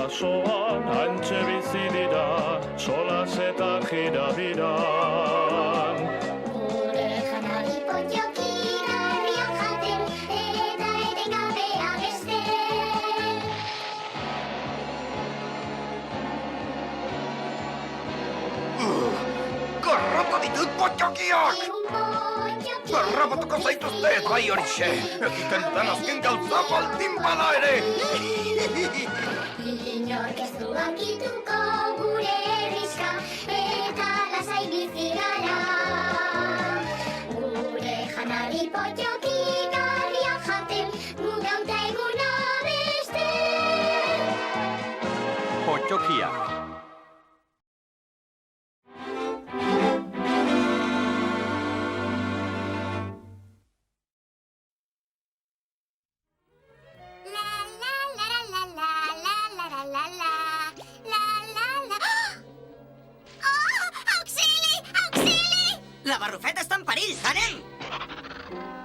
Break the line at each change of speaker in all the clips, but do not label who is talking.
basoan hantxe bizi dira, solas eta jirabiran.
Gure janari potioki garriak jaten, eta etengabe abesten.
Garrapa ditut potjokiak! Garrapatuko zaituzte bai horixe! Egiten dudan azken gauza baldin bada ere!
Inork ez du ankituko gure herrixka, eta lasai bizi gara. Gure janari potioki garriak jaten, gu gauta eguna abesten.
Potjokiak.
La Barrufeta està en perill, anem!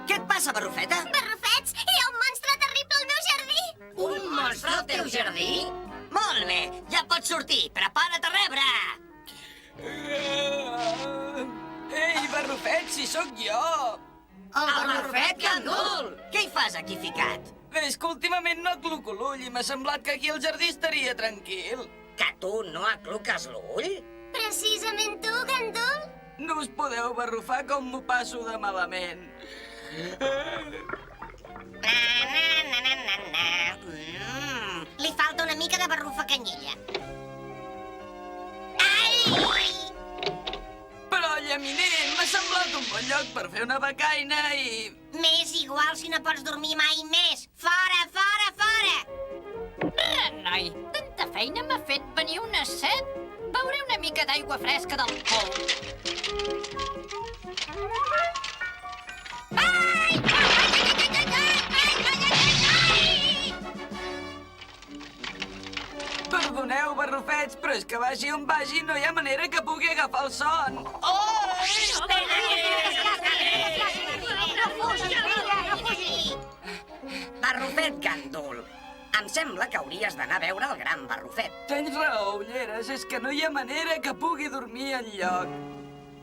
Què et passa, Barrufeta?
Barrufets, hi ha un monstre terrible al meu jardí!
Un monstre al teu jardí? Molt bé, ja pots sortir, prepara't a rebre!
Ei, Barrufet, si sóc jo!
El Barrufet Gandul! Què hi fas aquí ficat?
És que últimament no acluco l'ull i m'ha semblat que aquí al jardí estaria tranquil.
Que tu no acluques l'ull?
Precisament tu, Gandul?
No us podeu barrufar com m'ho passo de malament.
Li falta una mica de barrufa canyella.
Però, llaminent, m'ha semblat un bon lloc per fer una becaina i...
M'és igual si no pots dormir mai més. Fora, fora, fora!
Noi, tanta feina m'ha fet venir una set. Beuré una mica d'aigua fresca del pou. Ai!
Perdoneu, barrufets, però és que vagi on vagi no hi ha manera que pugui agafar el son.
Barrufet Gandul, em sembla que hauries d'anar a veure el gran Barrufet.
Tens raó, ulleres, és que no hi ha manera que pugui dormir enlloc.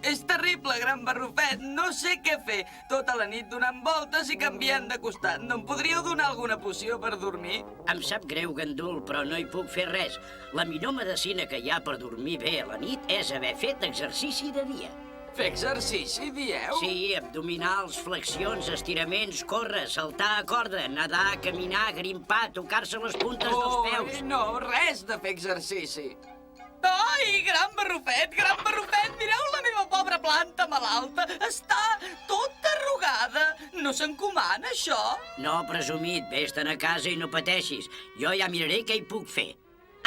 És terrible, gran Barrufet, no sé què fer. Tota la nit donant voltes i canviant de costat. No em podríeu donar alguna poció per dormir?
Em sap greu, Gandul, però no hi puc fer res. La millor medecina que hi ha per dormir bé a la nit és haver fet exercici de dia.
Fer exercici, dieu?
Sí, abdominals, flexions, estiraments, córrer, saltar a corda, nedar, caminar, grimpar, tocar-se les puntes dels peus.
No, res de fer exercici. Ai, gran Barrufet, mireu la meva pobra planta malalta. Està tota arrugada. No s'encomana, això?
No, presumit, vés-te'n a casa i no pateixis. Jo ja miraré què hi puc fer.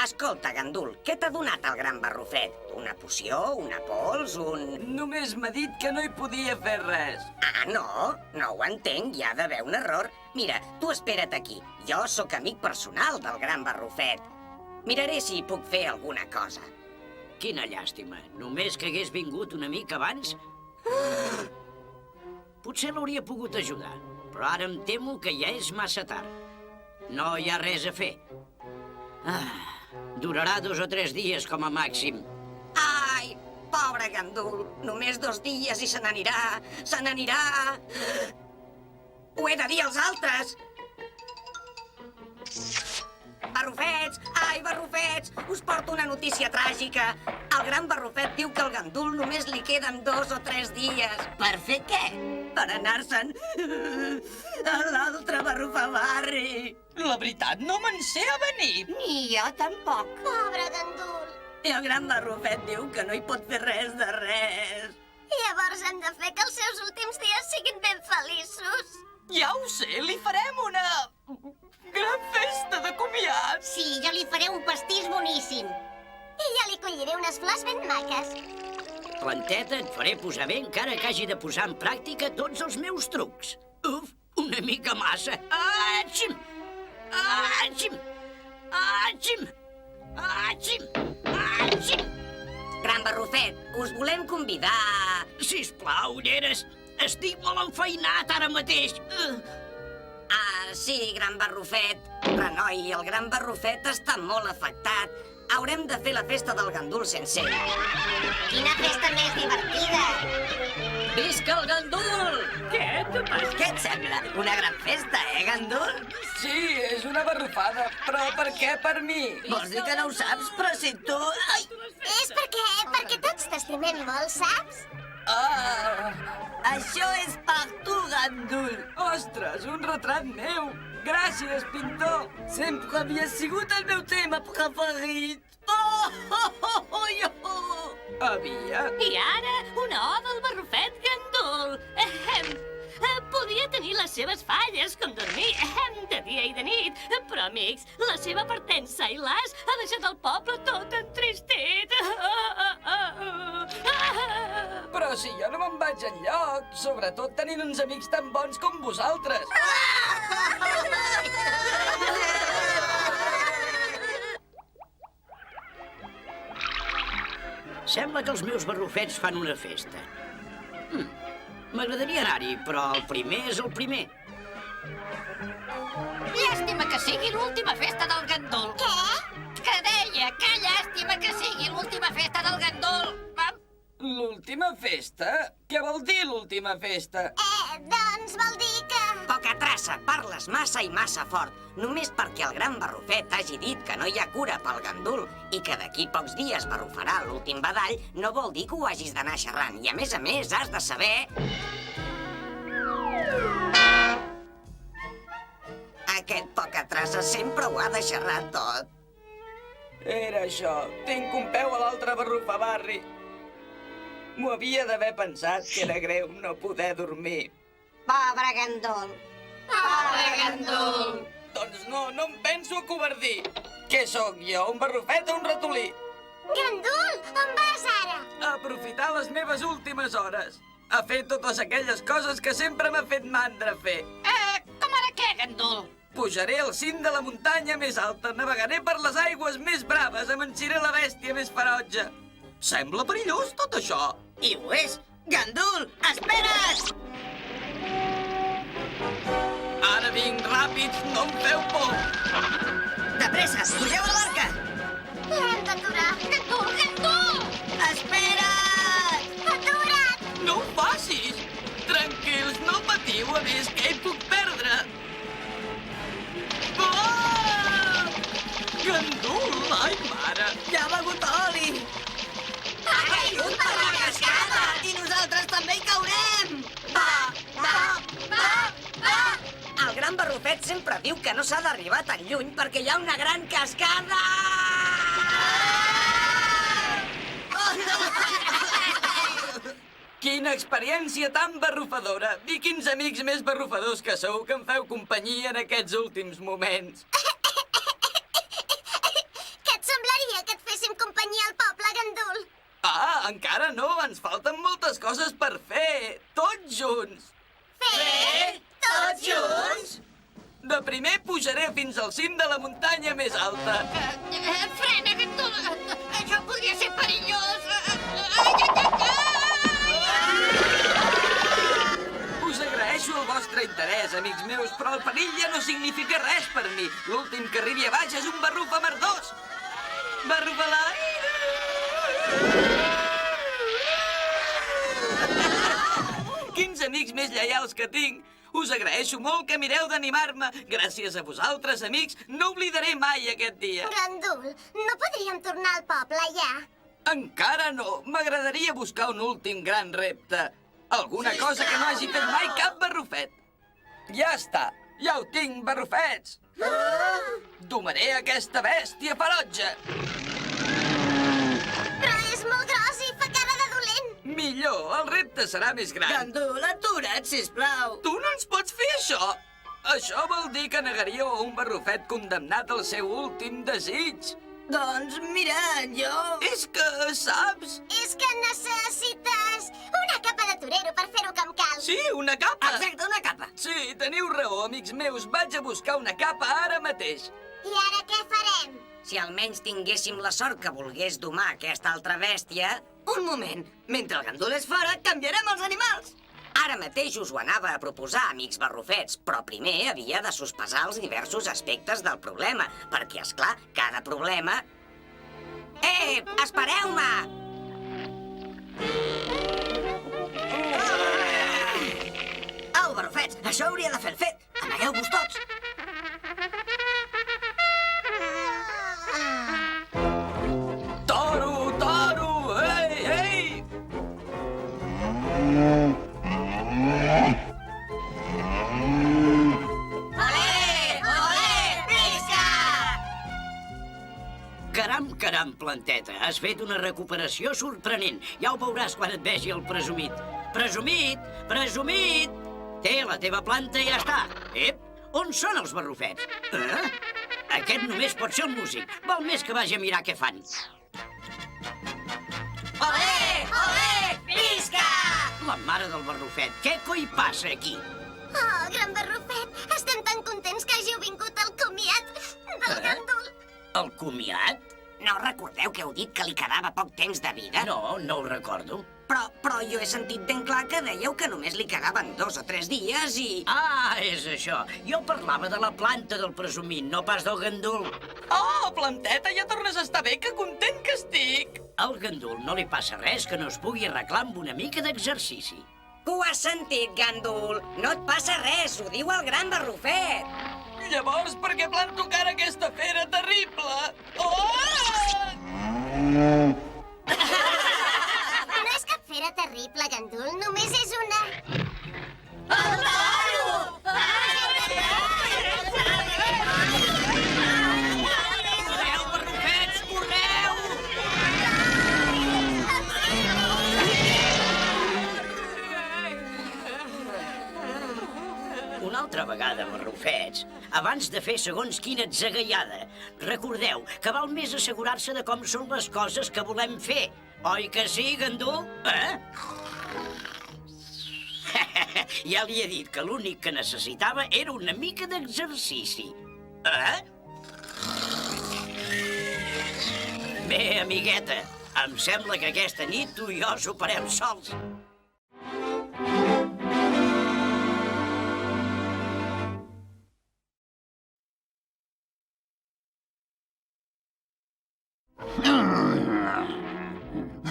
Escolta, Gandul, què t'ha donat el gran Barrufet? Una poció, una pols, un...
Només m'ha dit que no hi podia fer res.
Ah, no? No ho entenc, hi ha d'haver un error. Mira, tu espera't aquí. Jo sóc amic personal del gran Barrufet. Miraré si puc fer alguna cosa.
Quina llàstima. Només que hagués vingut una mica abans... Potser l'hauria pogut ajudar, però ara em temo que ja és massa tard. No hi ha res a fer. Durarà 2 o 3 dies com a màxim.
Ai, pobre Gandul, només 2 dies i se n'anirà, se n'anirà. Ho he de dir als altres. Barrufets, ai, Barrufets, us porto una notícia tràgica. El gran Barrufet diu que al Gandul només li queden 2 o 3 dies.
Per fer què?
Per anar-se'n a l'altre barrufabarri.
La veritat, no me'n sé a venir.
Ni jo tampoc.
Pobre Gandul.
I el gran Barrufet diu que no hi pot fer res de res.
Llavors hem de fer que els seus últims dies siguin ben feliços.
Ja ho sé, li farem una gran festa de comiat.
Sí, jo li faré un pastís boníssim. I jo li colliré unes flors ben maques.
Planteta, et faré posar bé encara que hagi de posar en pràctica tots els meus trucs. Uf, una mica massa. Atxim! Atxim! Atxim! Atxim! Atxim!
Gran Barrufet, us volem convidar...
Sisplau, ulleres, estic molt enfeinat ara mateix.
Ah, sí, gran Barrufet. Renoi, el gran Barrufet està molt afectat. Haurem de fer la festa del gandul sense ell.
Quina festa més divertida!
Visca el gandul!
Què et sembla? Una gran festa, gandul?
Sí, és una barrufada, però per què per mi?
Vols dir que no ho saps? Però si tu... Ai!
És perquè tots t'estimem molt, saps?
Ah,
Això és per tu, gandul.
ostres, un retrat meu! Gràcies, pintor!
Sempre havia sigut el meu tema preferit.
Havia?
I ara, una oda al barrufet gandul. Podia tenir les seves falles, com dormir de dia i de nit, però, amics, la seva partença i l'as ha deixat el poble tot entristit.
Però si jo no me'n vaig enlloc, sobretot tenint uns amics tan bons com vosaltres.
Sembla que els meus barrufets fan una festa. M'agradaria anar-hi, però el primer és el primer.
Llàstima que sigui l'última festa del gandul.
Què?
Que deia, que llàstima que sigui l'última festa del gandul.
L'última festa? Què vol dir l'última festa?
Doncs vol dir que...
Poca traça, parles massa i massa fort. Només perquè el gran Barrufet hagi dit que no hi ha cura pel gandul i que d'aquí pocs dies barrufarà l'últim badall, no vol dir que ho hagis d'anar xerrant. I a més, has de saber... Aquest poca traça sempre ho ha de xerrar tot.
Era això. Tinc un peu a l'altre barrufabarri. M'ho havia d'haver pensat que era greu no poder dormir.
Pobre gandul.
Pobre gandul.
Doncs no em penso acovardir. Què sóc jo, un barrufet o un ratolí?
Gandul, on vas ara?
A aprofitar les meves últimes hores. A fer totes aquelles coses que sempre m'ha fet mandra fer.
Com ara què, gandul?
Pujaré al cim de la muntanya més alta, navegaré per les aigües més braves, amansiré la bèstia més ferotge. Sembla perillós, tot això.
I ho és. Gandul, espera't!
Ara vinc ràpid, no em feu por.
De pressa, pugeu a la barca!
L'hem d'aturar.
Gandul, gandul!
Espera't!
Atura't!
No ho facis! Tranquils, no patiu, a més que hi puc perdre. Ah! Gandul, ai, mare!
Ja ha begut oli!
Ha caigut per la cascada!
I nosaltres també hi caurem! El gran Barrufet sempre diu que no s'ha d'arribar tan lluny perquè hi ha una gran cascada!
Quina experiència tan barrufadora! I quins amics més barrufadors que sou que em feu companyia en aquests últims moments.
Què et semblaria que et féssim companyia al poble, gandul?
Ah, encara no, ens falten moltes coses per fer, tots junts.
Fer? Tots junts?
De primer pujaré fins al cim de la muntanya més alta.
Frena, gandul! Això podria ser perillós!
Us agraeixo el vostre interès, amics meus, però el perill ja no significa res per mi. L'últim que arribi a baix és un barrufa merdós. Barrufa a l'aire! Quins amics més lleials que tinc! Us agraeixo molt que mireu d'animar-me. Gràcies a vosaltres, amics, no oblidaré mai aquest dia.
Gandul, no podríem tornar al poble ja?
Encara no. M'agradaria buscar un últim gran repte. Alguna cosa que no hagi fet mai cap barrufet. Ja està. Ja ho tinc, barrufets. Domaré aquesta bèstia ferotge.
Però és molt gros i fa cara de dolent.
Millor, el repte serà més gran.
Gandul, atura't, sisplau.
Tu no ens pots fer això. Això vol dir que negaríeu a un barrufet condemnat al seu últim desig.
Doncs mira, jo...
És que, saps?
És que necessites una capa de torero per fer-ho com cal.
Sí, una capa.
Exacte, una capa.
Sí, teniu raó, amics meus. Vaig a buscar una capa ara mateix.
I ara què farem?
Si almenys tinguéssim la sort que volgués domar aquesta altra bèstia... Un moment. Mentre el gandul és fora, canviarem els animals. Ara mateix us ho anava a proposar, amics barrufets, però primer havia de sospesar els diversos aspectes del problema, perquè, és clar, cada problema... Espereu-me! Au, barrufets, això hauria de fer el fet. Amagueu-vos tots.
Toro, toro! Ei, ei!
Caram, Planteta, has fet una recuperació sorprenent. Ja ho veuràs quan et vegi el presumit. Presumit! Presumit! Té, la teva planta ja està. Ep, on són els barrufets? Aquest només pot ser un músic. Val més que vagi a mirar què fan.
Olé! Olé! Visca!
La mare del barrufet, què coi passa aquí?
Oh, gran barrufet, estem tan contents que hàgiu vingut al comiat del gandul.
El comiat?
No recordeu que heu dit que li quedava poc temps de vida?
No, no ho recordo.
Però jo he sentit ben clar que dèieu que només li quedaven 2 o 3 dies i...
Ah, és això. Jo parlava de la planta del presumit, no pas del gandul.
Oh, Planteta, ja tornes a estar bé, que content que estic!
Al gandul no li passa res que no es pugui arreglar amb una mica d'exercici.
Ho has sentit, gandul? No et passa res, ho diu el gran barrufet.
Llavors, per què planto cara a aquesta fera terrible? Oh!
No és cap fera terrible, gandul, només és una...
El toro!
Correu, barrufets, correu! Una altra vegada, barrufets, abans de fer segons quina atzagaiada, recordeu que val més assegurar-se de com són les coses que volem fer. Oi que sí, gandul? Ja li he dit que l'únic que necessitava era una mica d'exercici. Bé, amigueta, em sembla que aquesta nit tu i jo soparem sols.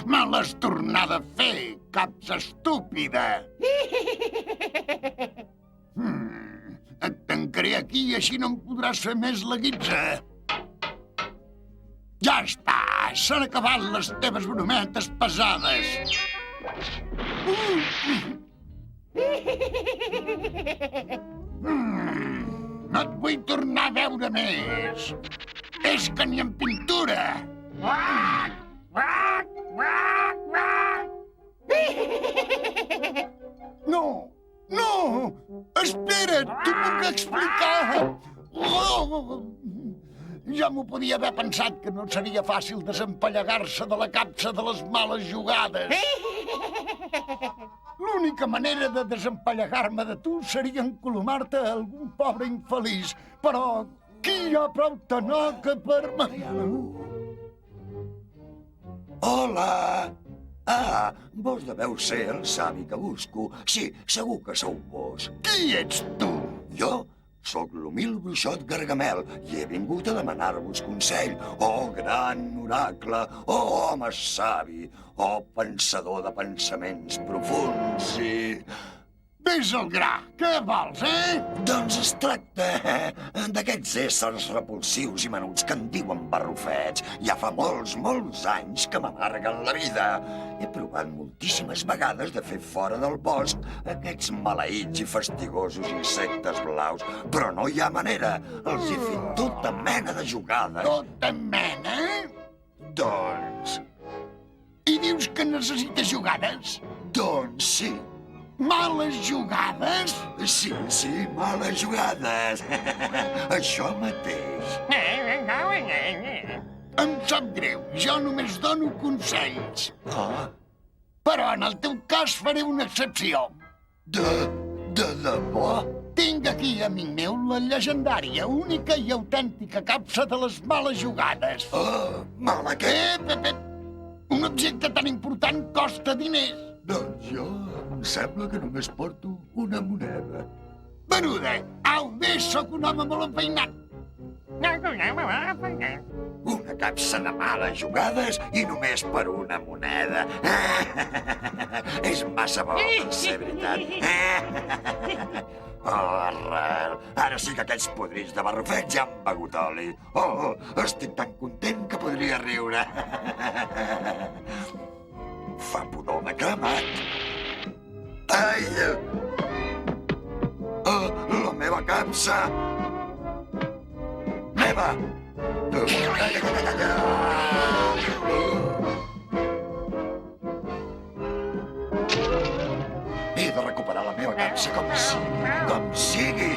Me l'has tornada a fer, capsa estúpida! Et tancaré aquí i així no em podràs fer més la guitza. Ja està! S'han acabat les teves brometes pesades. No et vull tornar a veure més. És que ni en pintura. No! No! Espera't! T'ho puc explicar! Oh! Ja m'ho podia haver pensat que no seria fàcil desempallegar-se de la capsa de les males jugades. L'única manera de desempallegar-me de tu seria encolomar-te a algun pobre infeliç. Però qui hi ha prou tanoca per...
Hola! Ah, vos deveu ser el savi que busco. Sí, segur que sou vos.
Qui ets tu?
Jo sóc l'humil bruixot Gargamel i he vingut a demanar-vos consell. Oh, gran oracle! Oh, home savi! Oh, pensador de pensaments profunds i...
Ves al gra. Què vols,
Doncs es tracta d'aquests éssers repulsius i menuts que en diuen barrufets. Ja fa molts anys que m'amarguen la vida. He provat moltíssimes vegades de fer fora del bosc aquests maleïts i fastigosos insectes blaus, però no hi ha manera. Els he fet tota mena de jugades.
Tota mena?
Doncs...
I dius que necessites jugades?
Doncs sí.
Males jugades?
Sí, males jugades. Això mateix.
Em sap greu, jo només dono consells.
Ah,
Però en el teu cas faré una excepció.
de debò?
Tinc aquí, amic meu, la llegendària, única i autèntica capsa de les males jugades.
Mala què?
Un objecte tan important costa diners.
Doncs jo em sembla que només porto una moneda.
Menuda, au, més, sóc un home molt empeinat.
Una capsa de males jugades i només per una moneda. És massa bo per ser veritat. Oh, arrel, ara sí que aquells podrits de barrufet ja han begut oli. Oh, estic tan content que podria riure. Fa pudor de cremat. Ai! Oh, la meva capsa! Meva! He de recuperar la meva capsa com sigui.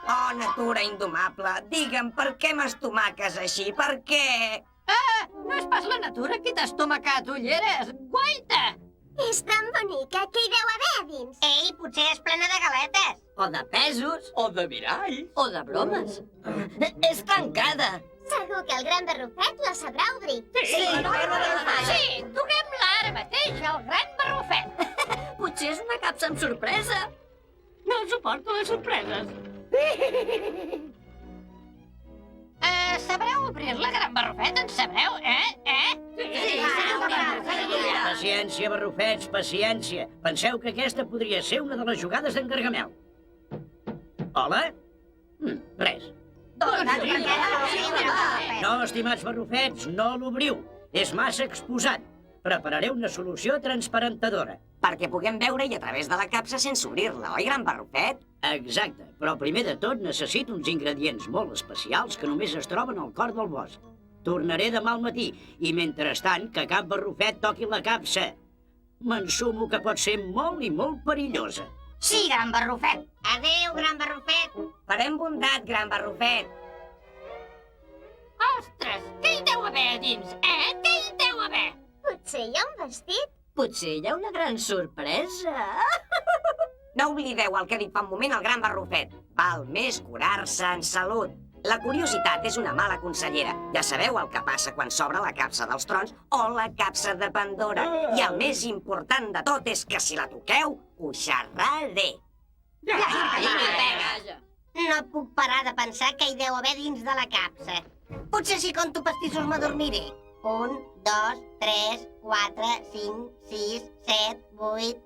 Oh, natura indomable, digue'm, per què m'estomaques així? Per què?
No és pas la natura qui t'ha estomacat, ulleres! Guaita!
És tan bonica que hi deu haver a dins.
Ei, potser és plena de galetes.
O de pesos.
O de mirall.
O de bromes.
És tancada.
Segur que el gran barrufet la sabrà obrir.
Sí, toquem-la ara mateix, el gran barrufet.
Potser és una capsa amb sorpresa.
No suporto les sorpreses.
Sabreu obrir-la, gran barrufet? En sabreu,
Paciència, barrufets, paciència. Penseu que aquesta podria ser una de les jugades d'en Gargamel. Hola? Res. No, estimats barrufets, no l'obriu. És massa exposat. Prepararé una solució transparentadora.
Perquè puguem veure-hi a través de la capsa sense obrir-la, oi, gran barrufet?
Exacte, però primer de tot necessito uns ingredients molt especials que només es troben al cor del bosc. Tornaré demà al matí i, mentrestant, que cap barrufet toqui la capsa. M'ensumo que pot ser molt i molt perillosa.
Sí, gran barrufet. Adéu, gran barrufet.
Farem bondat, gran barrufet.
Ostres, què hi deu haver a dins, Què hi deu haver?
Potser hi ha un vestit?
Potser hi ha una gran sorpresa.
No oblideu el que ha dit fa un moment el gran barrufet. Val més curar-se en salut. La curiositat és una mala consellera. Ja sabeu el que passa quan s'obre la capsa dels trons o la capsa de Pandora. I el més important de tot és que si la toqueu, us xerraré.
No puc parar de pensar què hi deu haver dins de la capsa. Potser si conto pastissos m'adormiré. 1, 2, 3, 4, 5, 6, 7, 8...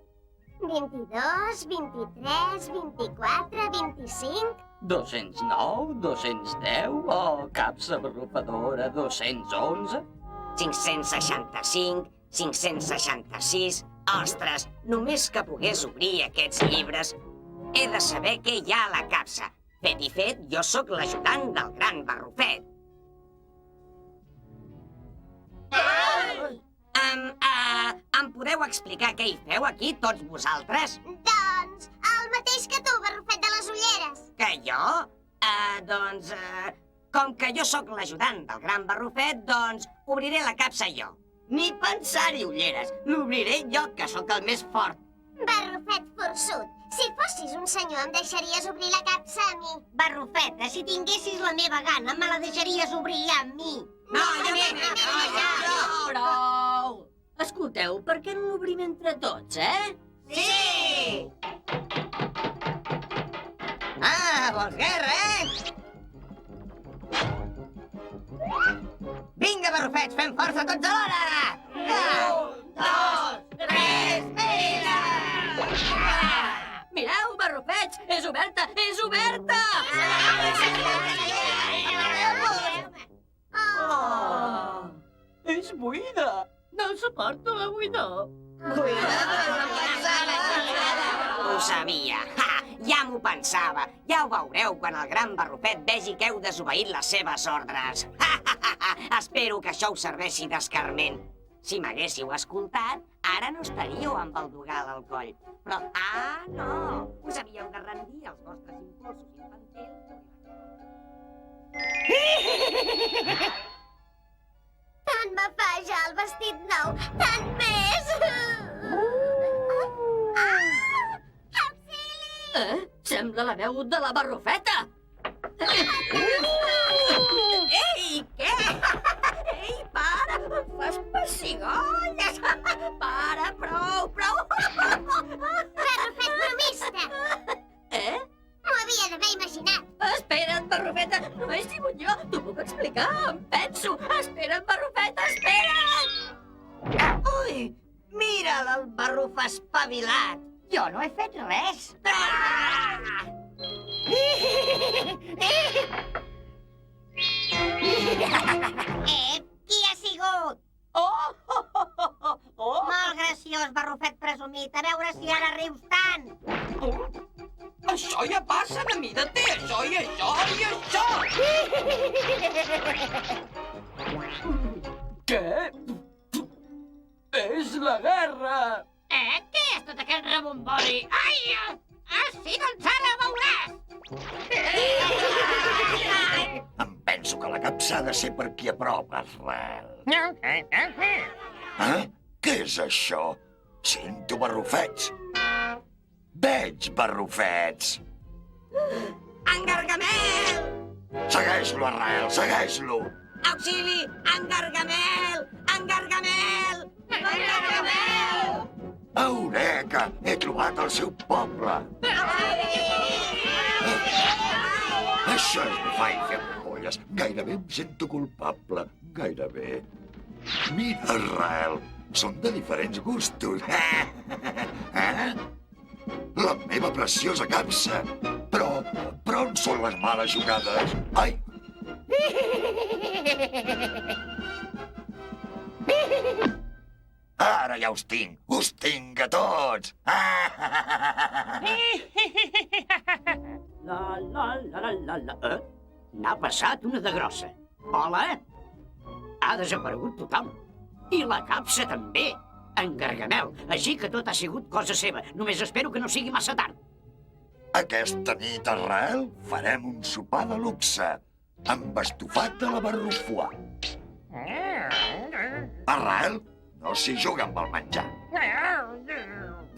22, 23, 24, 25...
209, 210 o capsa barrufadora 211?
565, 566... Ostres, només que pogués obrir aquests llibres, he de saber què hi ha a la capsa. Fet i fet, jo sóc l'ajudant del gran barrufet. Em podeu explicar què hi feu aquí, tots vosaltres?
Doncs, el mateix que tu, barrufet de les ulleres.
Que jo? Com que jo sóc l'ajudant del gran barrufet, doncs obriré la capsa jo.
Ni pensar-hi, ulleres. L'obriré jo, que sóc el més fort.
Barrufet forçut, si fossis un senyor em deixaries obrir la capsa a mi.
Barrufeta, si tinguessis la meva gana, me la deixaries obrir a mi.
No, jo.
Prou! Escolteu, per què no l'obrim entre tots,
Sí! Vols guerra, Vinga, barrufets, fem força tots alhora! 1, 2, 3, mira!
Mireu, barrufets, és oberta, és oberta!
És buida!
No suporto la buidor.
Ho sabia. Ja m'ho pensava. Ja ho veureu quan el gran barrufet vegi que heu desobeït les seves ordres. Espero que això us serveixi d'escarment. Si m'haguéssiu escoltat, ara no estaríeu amb el dogal al coll. Però, no! Us havíeu de rendir als vostres impulsos infantils.
Tant me fa ja el vestit nou, tant més!
Sembla la veu de la Barrufeta!
Ei, què? Ei, para, em fas pessigolles. Para, prou.
Barrufet bromista! M'ho havia d'haver imaginat.
Espera't, Barrufeta, no he sigut jo, t'ho puc explicar, em penso. Espera't, Barrufeta, espera't!
Ui, mira'l, el barruf espavilat. Jo no he fet res. Qui ha sigut? Molt graciós, barrufet presumit. A veure si ara rius tant.
Això ja passa de mi, de té, això i això i això! Què? És la guerra!
Què és tot aquest rebombori? Ai! Sí, doncs ara veuràs!
Em penso que la capsa ha de ser per aquí a prop, Arrel. Què és això? Sento barrufets. Veig barrufets.
En Gargamel!
Segueix-lo, Arrel, segueix-lo.
Auxili! En Gargamel! En Gargamel! En Gargamel!
Eureka! He trobat el seu poble. Això és bufar i fer ampolles. Gairebé em sento culpable. Gairebé. Mira, Arrel, són de diferents gustos. La meva preciosa capsa. Però on són les males jugades? Ai! Ara ja us tinc a tots!
La. N'ha passat una de grossa. Hola? Ha desaparegut tothom. I la capsa també. En Gargamel. Així que tot ha sigut cosa seva. Només espero que no sigui massa tard.
Aquesta nit, Arrel, farem un sopar de luxe amb estofat de la barrufua. Arrel, no s'hi juga amb el menjar.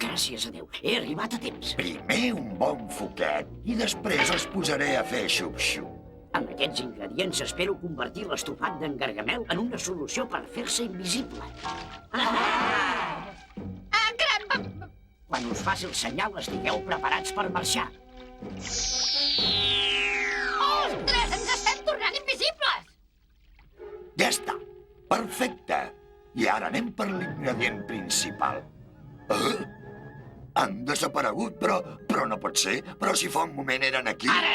Gràcies a Déu, he arribat a temps.
Primer un bon foquet i després els posaré a fer xup-xup.
Amb aquests ingredients espero convertir l'estofat d'en Gargamel en una solució per fer-se invisible. Quan us faci el senyal, estigueu preparats per marxar.
Ostres, ens estem tornant invisibles!
Ja està. Perfecte. I ara anem per l'ingredient principal. Han desaparegut, però no pot ser. Però si fa un moment eren aquí.
Ara!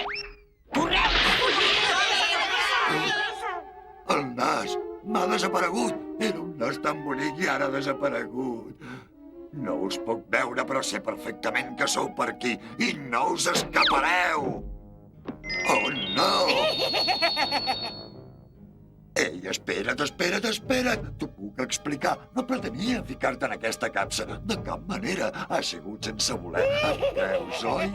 Correu!
El nas m'ha desaparegut. Era un nas tan bonic i ara ha desaparegut. No us puc veure, però sé perfectament que sou per aquí i no us escapareu. Oh, no! Ei, espera't. T'ho puc explicar. No pretenia ficar-te en aquesta capsa. De cap manera. Ha sigut sense voler. Em creus, oi?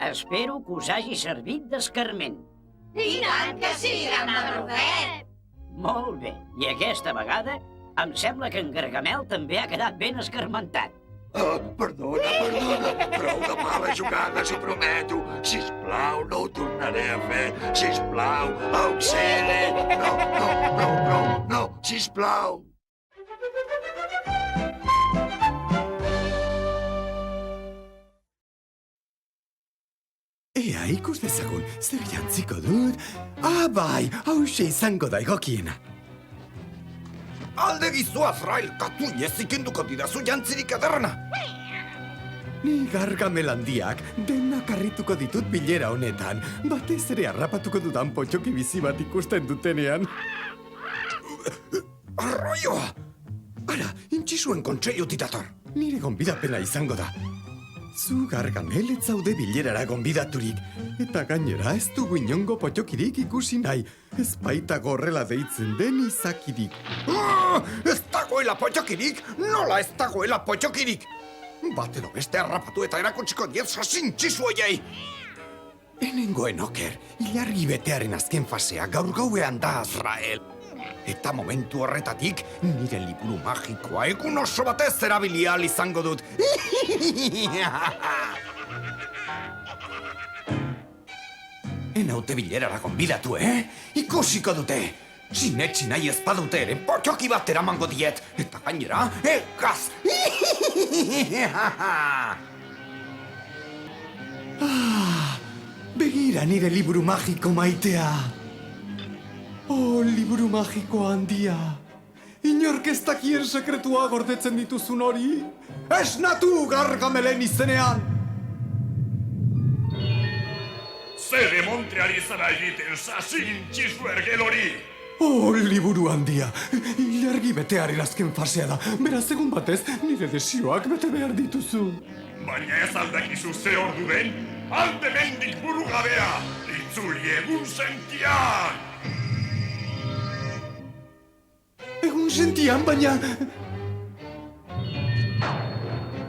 Espero que us hagi servit d'escarment.
I tant que sí, gran Barrufet!
Molt bé. I aquesta vegada em sembla que en Gargamel també ha quedat ben escarmentat.
Perdona. Prou de mala jugada, s'ho prometo. Sisplau, no ho tornaré a fer. Sisplau, auxili. No, sisplau.
Ea, ikus dezagun, zer jantziko dut? Bai, hause izango da egokiena.
Alde gizu, Azrael, katuinez ikenduko didazu jantzirik ederrena.
Ni Gargamel handiak denak harrituko ditut bilera honetan. Batez ere harrapatuko dudan potxoki bizi bat ikusten dutenean.
Arroioa! Ara, intxisuen kontseilutik dator.
Nire gonbidapena izango da. Zu Gargamel ez zaude bilerara gonbidaturik. Eta gainera ez dugu inongo potxokirik ikusi nahi. Ez baita gorrela deitzen den izakirik.
Ez dagoela potxokirik? Nola ez dagoela potxokirik? Bat edo beste harrapatu eta erakutsiko diet sasintxizu oiei. Enengoen oker, ilargi betearen azken fasea gaur gauean da, Azrael. Eta momentu horretatik, nire liburu magikoa egun oso batez erabili ahal izango dut. Enaute bilerara gonbidatu, Ikusiko dute. Sinetsi nahi ez badute ere, potxoki bat eramango diet. Eta gainera, ekaz!
Begira nire liburu magiko maitea. Oh, liburu magiko handia. Inork ez dakien sekretua gordetzen dituzun hori. Esnatu Gargamelen izenean!
Zede Montreali zara egiten sasin txizu ergelori!
Oh, liburu handia. Ilargi betearen azken fasea da. Beraz, egun batez, nire desioak bete behar dituzu.
Baina ez aldakizu ze ordu den, alde mendik buru gabea! Itzuli egun sentian!
Egun sentian, baina...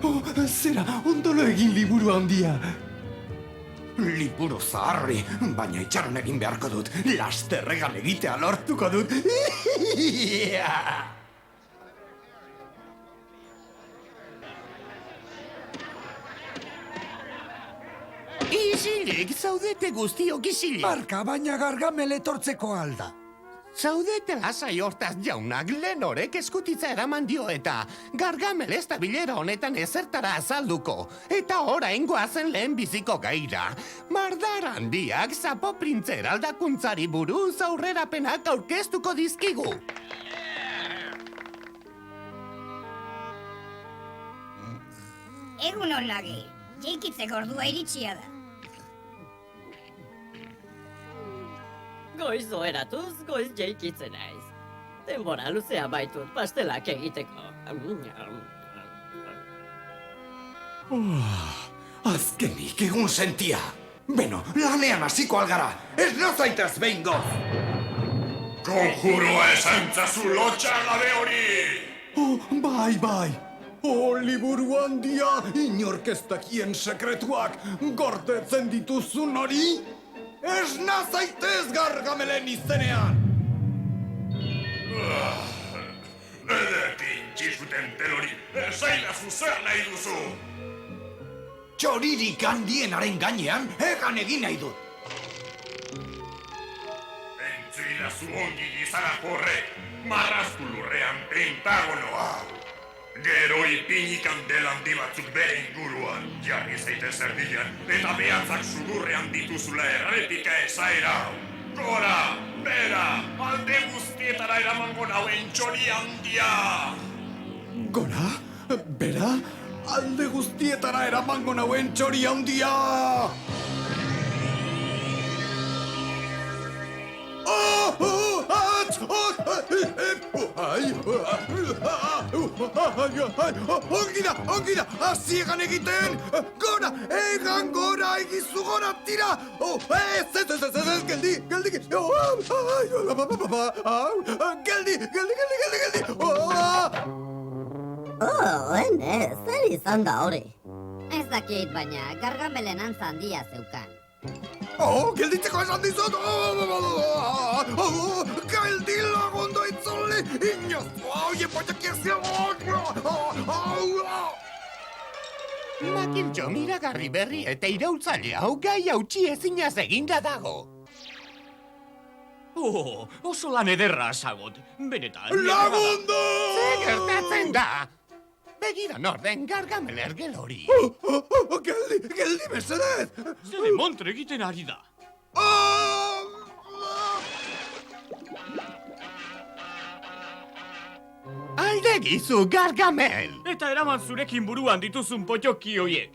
Oh, zera, ondolo egin liburu handia.
Liburu zaharri, baina itxaron egin beharko dut. Lasterregan egitea lortuko dut.
Isilik, zaudete guztiok isilik.
Barka, baina Gargamel etortzeko alda.
Zaudete lasai hortaz jaunak, Lenorek eskutitza eraman dio eta Gargamel ez da bilera honetan ezertara azalduko. Eta orain goazen lehen biziko gaira. Mardar handiak zapo printzer aldakuntzari buruz aurrerapenak aurkeztuko dizkigu.
Egun hon lagi, txikitzeko ordua iritsia da.
Goiz oheratuz, goiz jeikitzen naiz. Denbora luzea baitut pastelak egiteko.
Azkenik egun sentia. Beno, lanean hasiko algara. Ez nazaitaz behingo.
Konjuroa esantzazu lotxa gabe hori!
Oh, bai. Oh, liburu handia, inork ez dakien sekretuak gordetzen dituzun hori. Ez nazaitez Gargamelen izenean!
Ederkin txizuten telori, esailazu zer nahi duzu!
Txoririk handienaren gainean egan egin nahi dut.
Entzuilazu ongi gizarako horrek, marraztu lurrean pentagonoa. Gero ipinik handel handi batzuk bere inguruan, jarri zeite zerdian, eta behatzak sudurrean dituzula errepika esaera. Gora, bera, alde guztietara eramango nauen txori handia!
Gora, bera, alde guztietara eramango nauen txori handia! Ongida, aziegan egiten! Gora, egan gora, egizu gora, tira! Ez, geldi!
Zer izan da hori? Ez dakit, baina Gargamelen antza handia zeukan.
Gelditzeko esan dizut! Geldi lagundo itzuli! Inoz! Oie, potxakiak
Makiltxo miragarri berri eta iraultzale hau gai hautsi ezinaz eginda dago.
Oso lan ederra asagot. Benetan.
Lagundo!
Ze gertatzen da? Begira norden Gargamel ergel hori.
Geldi mesedez!
Zede montre egiten ari da.
Aldegizu Gargamel!
Eta eraman zurekin buruan dituzun potxoki hoiek.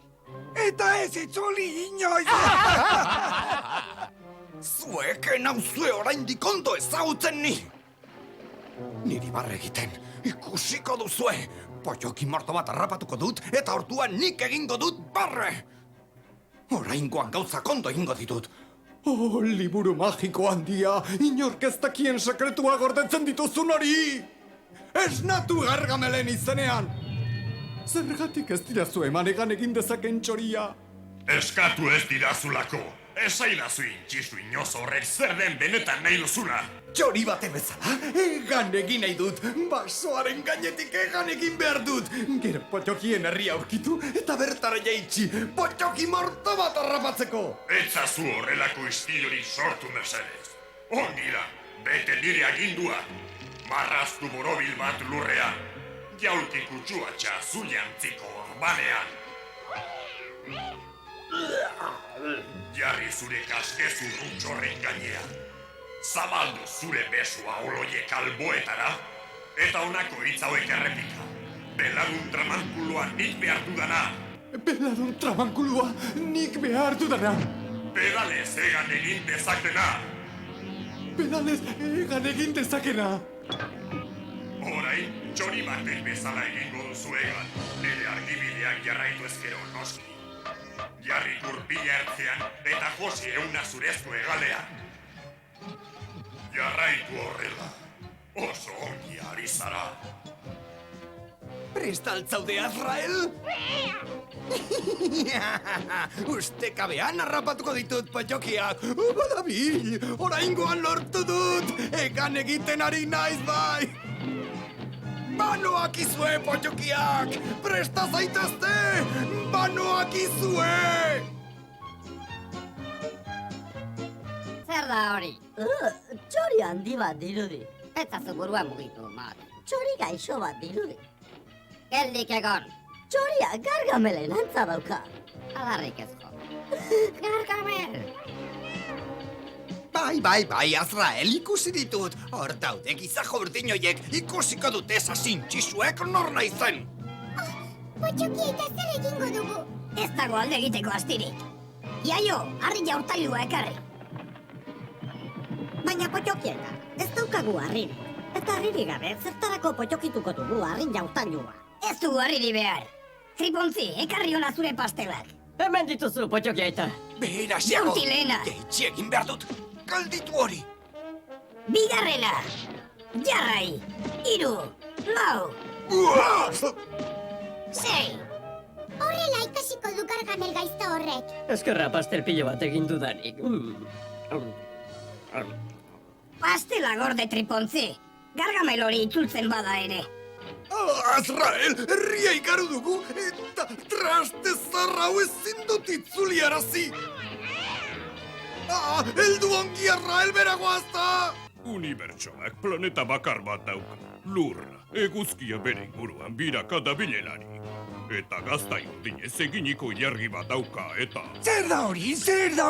Eta ez itzuli inoiz!
Zueken nauzue oraindik ondo ezagutzen ni! Niri barre egiten, ikusiko duzue! Potxoki morto bat harrapatuko dut, eta orduan nik egingo dut barre! Oraingoan gauzak ondo egingo ditut.
Oh, liburu magiko handia, inork ez dakien sekretua gordetzen dituzun hori! Esnatu Gargamelen izenean! Zergatik ez dirazu eman egan egin dezaken txoria?
Eskatu ez dirazulako, Esaidazu intxizu inoz horrek zer den benetan nahi duzuna.
Txori bate bezala, egan egin nahi dut. Basoaren gainetik egan egin behar dut. Gero potokien herria aurkitu eta bertara jaitsi. Potoki morto bat harrapatzeko.
Etzazu horrelako istilorik sortu mesedez. Ongi da, bete nire agindua. Marraztu borobil bat lurrean. Jaulki kutsuatxa zuiantziko orbanean. Jarri zure kaskezu rutxorren gainean. Zabaldu zure besua oloiek alboetara, eta honako hitz hauek errepika. Beladun tramankulua nik behar dudana.
Beladun tramankulua nik behar dudana.
Pedalez egan egin dezakena.
Pedalez egan egin dezakena.
Orain, txori batek bezala egingo duzu egan. Nire argibideak jarraitu ezkero noski. Jarri kurpila ertzean eta josi euna zurezko egalean. Jarraitu horrela, oso ongi ari zara.
Presta altzaude, Azrael? Ustekabean harrapatuko ditut pottokiak. Badabil, oraingoan lortu dut. Egan egiten ari naiz bai. Banoak izue, pottokiak! Presta zaitezte! Banoak izue!
Zer da hori? Txori handi bat dirudi. Ez zazu burua mugitu, Mac. Txori gaixo bat dirudi. Geldik egon. Txoria Gargamelen antza dauka. Adarrik ez jo. Gargamel!
Bai, Azrael, ikusi ditut. Hor daude gizako urdinoiek ikusiko dute sasintxisuek nor naizen.
Pottoki eta zer egingo dugu?
Ez dago alde egiteko astirik. Iaio, harri jaurtailua ekarri. Baina Pottokieta, ez daukagu harrin. Eta harriri gabe, zertarako potokituko dugu harrin jaurtailua. Ez dugu harriri behar. Tripontzi, ekarri hona zure pastelak.
Hemen dituzu, Pottokieta.
Behera xeago.
Jaurtilena.
Jaitsi egin behar dut. Galditu hori.
Bigarrena. Jarrai. 3, 4. 6.
Horrela ikasiko du Gargamel gaizto horrek.
Eskerra pastel pilo bat egin dudanik.
Pastela gorde Tripontzi. Gargamel hori itzultzen bada ere.
Azrael, herria ikaru dugu eta traste zarra hau ezin dut itzuliarazi. Heldu ongi, Azrael, beragoazta!
Unibertsoak planeta bakar bat dauka. Lurra, eguzkia bere inguruan biraka dabilelari. Eta gaztai urdinez eginiko ilargi bat dauka, eta...
Zer da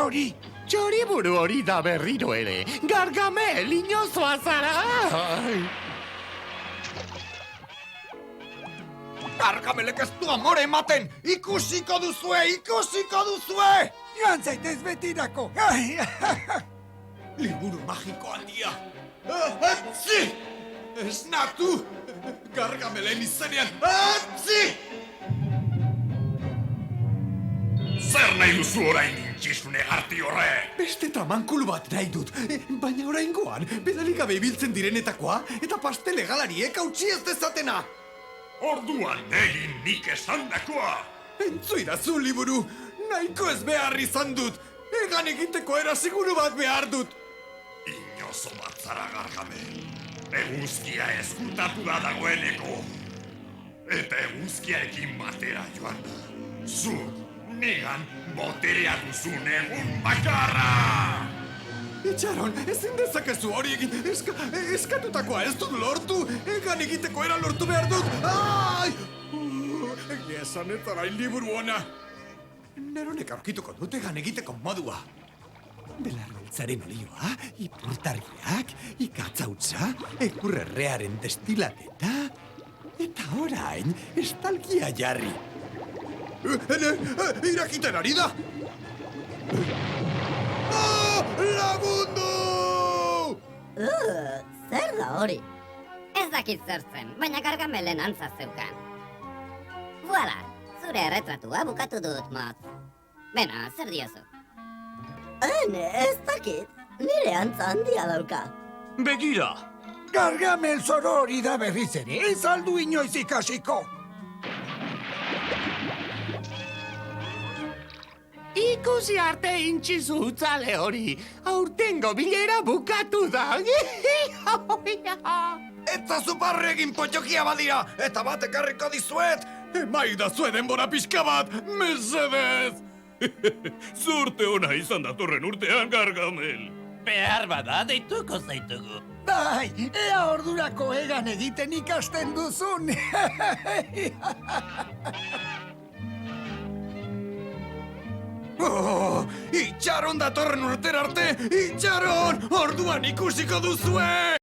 hori? Txoriburu hori da berriro ere. Gargamel, inozoa zara!
Gargamelek ez du amore ematen! Ikusiko duzue!
Joan zaitez betirako!
Liburu magiko handia! Atzi! Esnatu! Gargamelen izenean! Atzi!
Zer nahi duzu orain intxizune harti horre?
Beste tramankulu bat nahi dut, baina oraingoan pedalik gabe ibiltzen direnetakoa eta pastel egalariek hautsi ez dezatena.
Orduan egin nik esandakoa!
Entzuidazu, liburu, nahiko ez behar izan dut. Egan egiteko era seguru bat behar dut.
Inozo bat zara, Gargamel. Eguzkia eskutatu da dagoeneko. Eta eguzkiarekin batera joan da. Zuk, nigan, boterea duzun egun bakarra!
Itxaron, ezin dezakezu hori egin, eskatutakoa ez dut lortu, egan egiteko era lortu behar dut. Ai! Egia esan ez arain liburu ona. Neronek aurkituko dut egan egiteko modua. Belarbiltzaren olioa, ipurtarriak, ikatzautza, ekurrerrearen destilateta, eta orain estalkia jarri. Irakiten ari da! Lagundu!
Zer da hori? Ez dakit zer zen, baina Gargamelen antza zeukan. Voila, zure erretratua bukatu dut, Mot. Bena, zer diozu? Ez dakit, nire antza handia dauka.
Begira!
Gargamel zorori da berriz ere, ez aldu inoiz ikasiko. Ikusi arte intxizu zale hori. Aurtengo bilera bukatu da.
Eta zuparre egin potxokia badira, eta bat ekarriko dizuet.
Emai da zue denbora pixka bat, mesedez! Zurte ona izan datorren urtean, Gargamel.
Behar bada, deituko zaitugu.
Bai, ea ordurako egan egiten ikasten duzun.
Oh, itxaron datorren urtera arte, itxaron! Orduan ikusiko duzue!